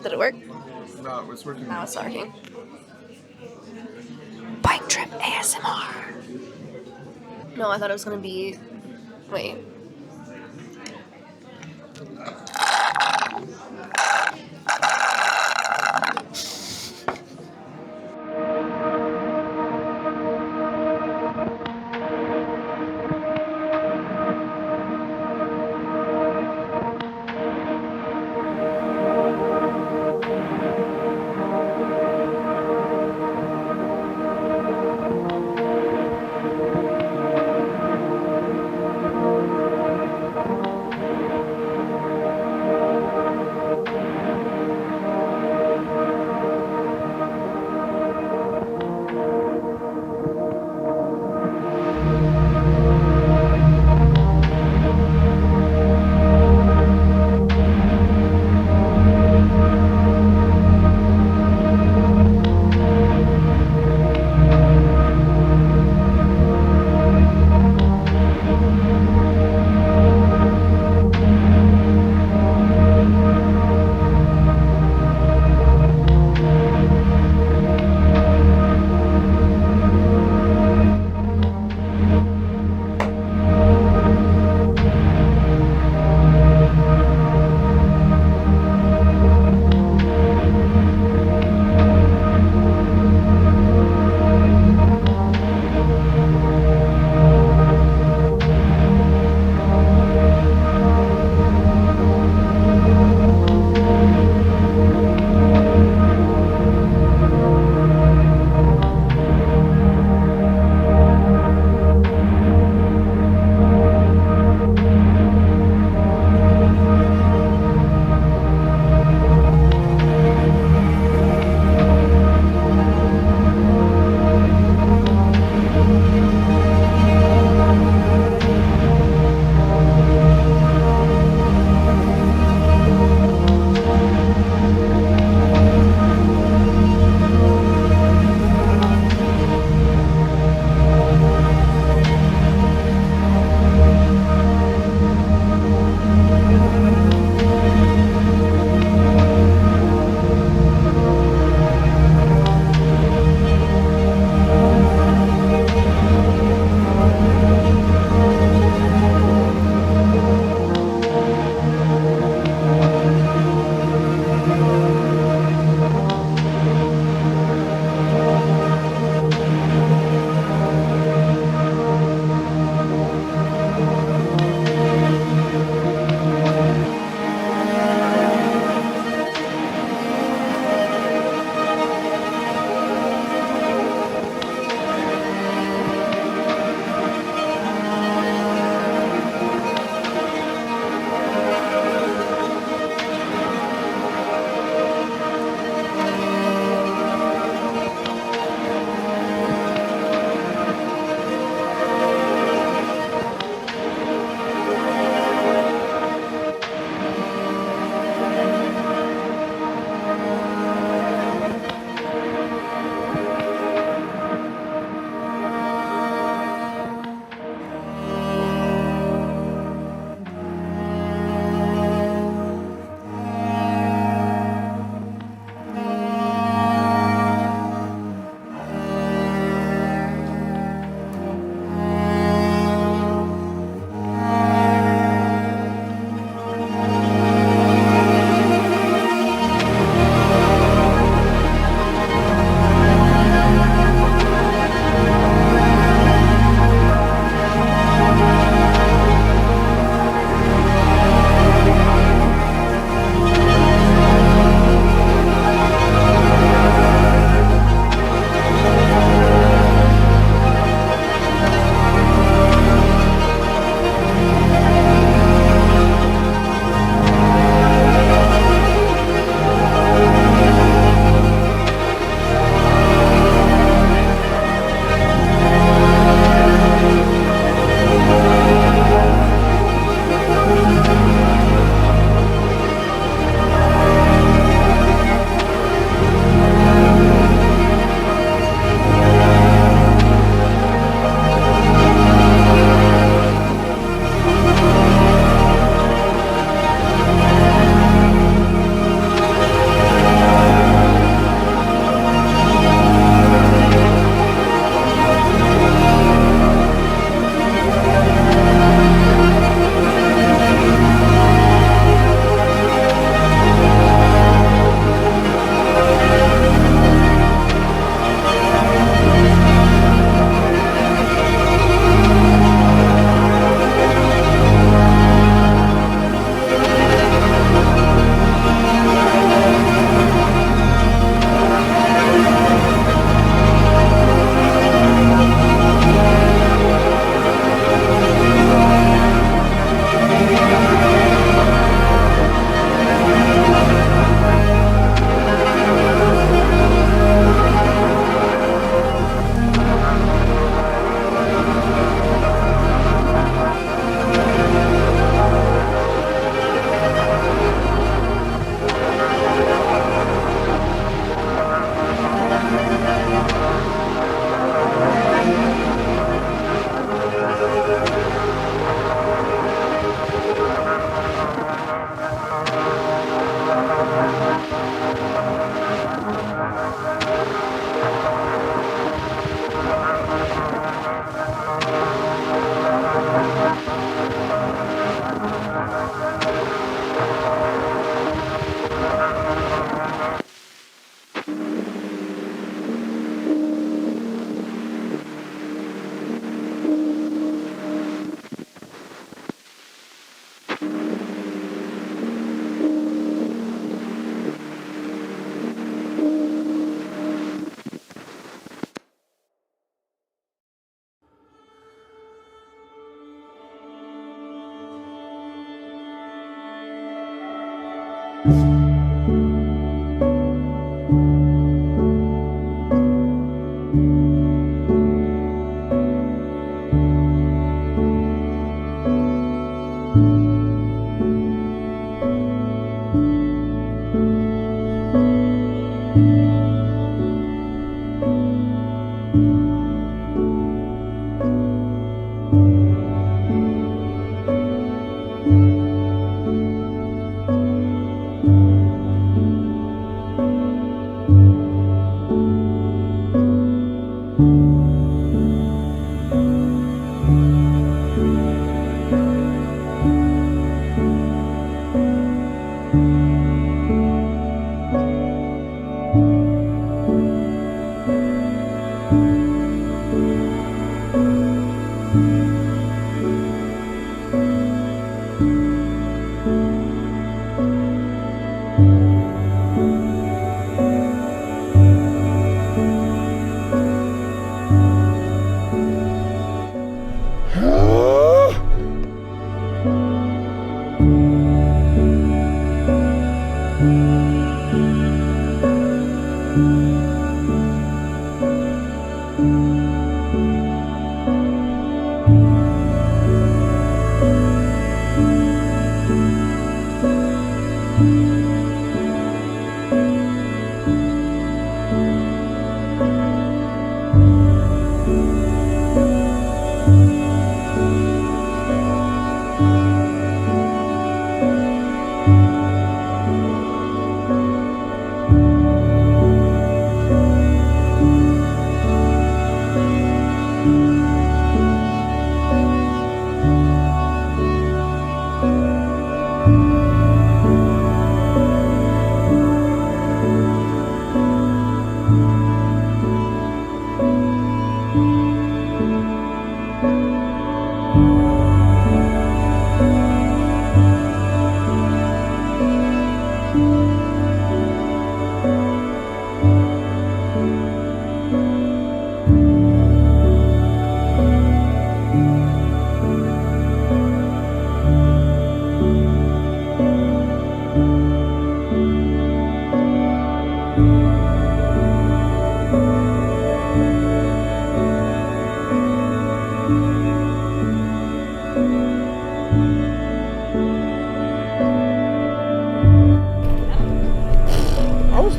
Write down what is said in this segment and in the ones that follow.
Did it work? No, it was working. Now it's working. Bike trip ASMR. No, I thought it was gonna be. Wait.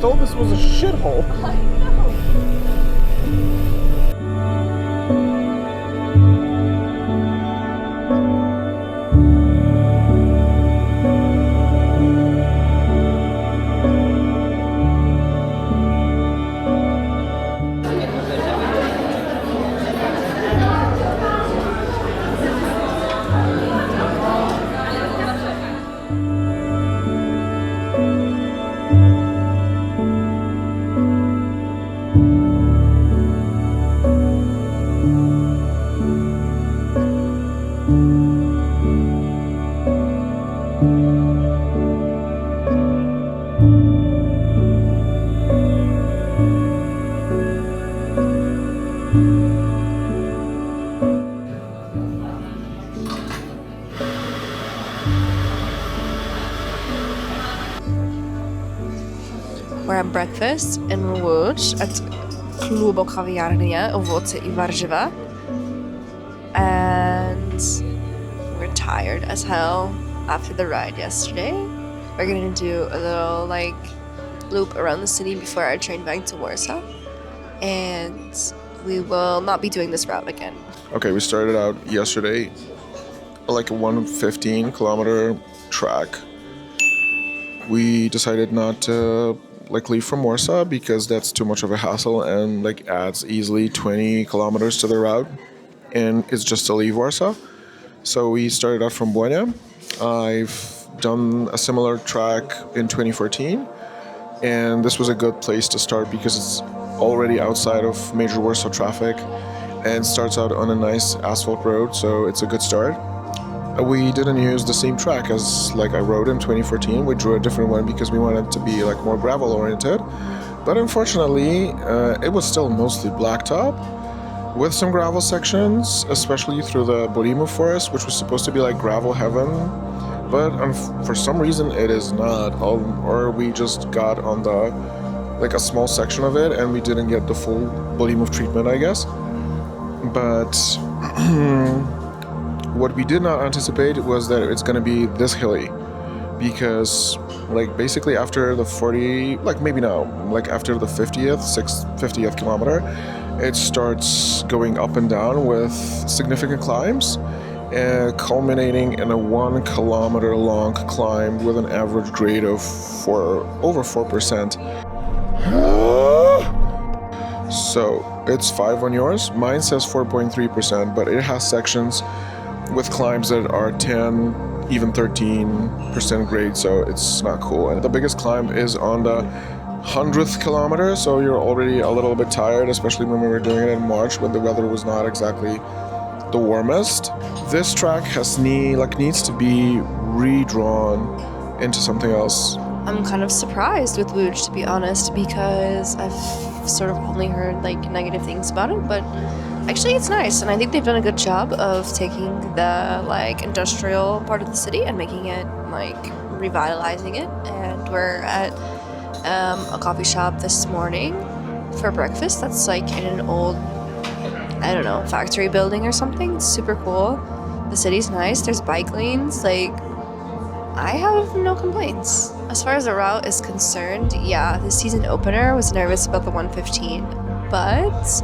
Told this was a shithole. I know. We're at breakfast in Łódź at klubo kawiarnia Owoce I Warzywa, and we're tired as hell after the ride yesterday. We're gonna do a little like loop around the city before our train back to Warsaw, and we will not be doing this route again. Okay, we started out yesterday like a 115-kilometer track. We decided not to leave from Warsaw because that's too much of a hassle and adds easily 20 kilometers to the route, and it's just to leave Warsaw. So we started out from Błonie. I've done a similar track in 2014, and this was a good place to start because it's already outside of major Warsaw traffic and starts out on a nice asphalt road, so it's a good start. We didn't use the same track as I rode in 2014. We drew a different one because we wanted to be more gravel oriented, but unfortunately it was still mostly blacktop with some gravel sections, especially through the Błonie forest, which was supposed to be gravel heaven, but for some reason it is not, or we just got on the a small section of it and we didn't get the full Błonie treatment, I guess. But what we did not anticipate was that it's going to be this hilly, because basically after the 40, maybe now, after the 50th kilometer, it starts going up and down with significant climbs, culminating in a 1 kilometer long climb with an average grade of over 4%. So it's 5 on yours. Mine says 4.3%, but it has sections with climbs that are 10, even 13% grade, so it's not cool. And the biggest climb is on the 100th kilometer, so you're already a little bit tired, especially when we were doing it in March when the weather was not exactly the warmest. This track needs to be redrawn into something else. I'm kind of surprised with Łódź, to be honest, because I've sort of only heard negative things about it, but actually it's nice, and I think they've done a good job of taking the industrial part of the city and making it revitalizing it. And we're at a coffee shop this morning for breakfast. That's like in an old, I don't know, factory building or something. It's super cool. The city's nice. There's bike lanes. Like, I have no complaints. As far as the route is concerned, yeah, the season opener was nervous about the 115, but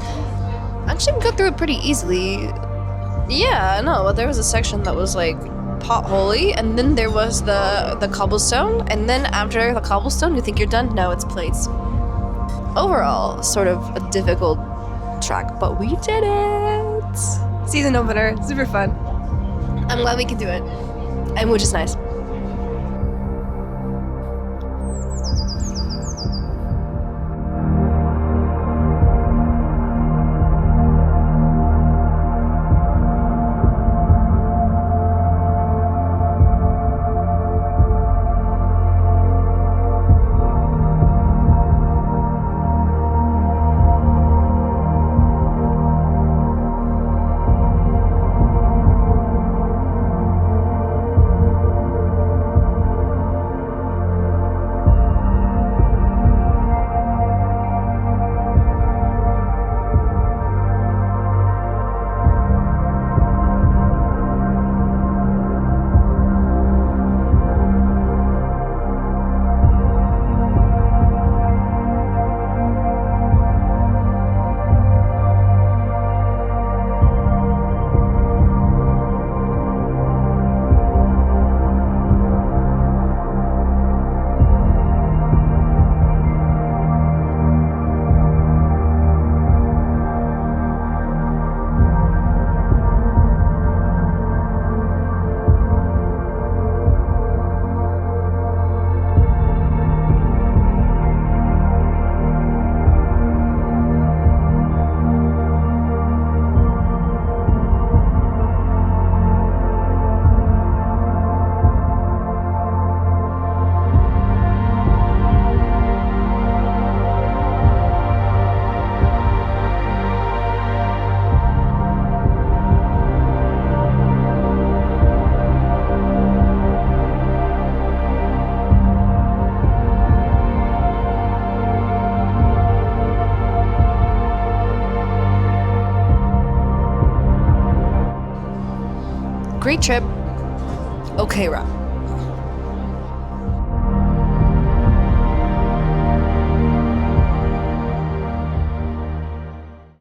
actually we got through it pretty easily. Yeah, no, but there was a section that was like potholy, and then there was the cobblestone, and then after the cobblestone, you think you're done? No, it's plates. Overall, sort of a difficult track, but we did it! Season opener, super fun. I'm glad we could do it, and which is nice. Great trip. Okay, route.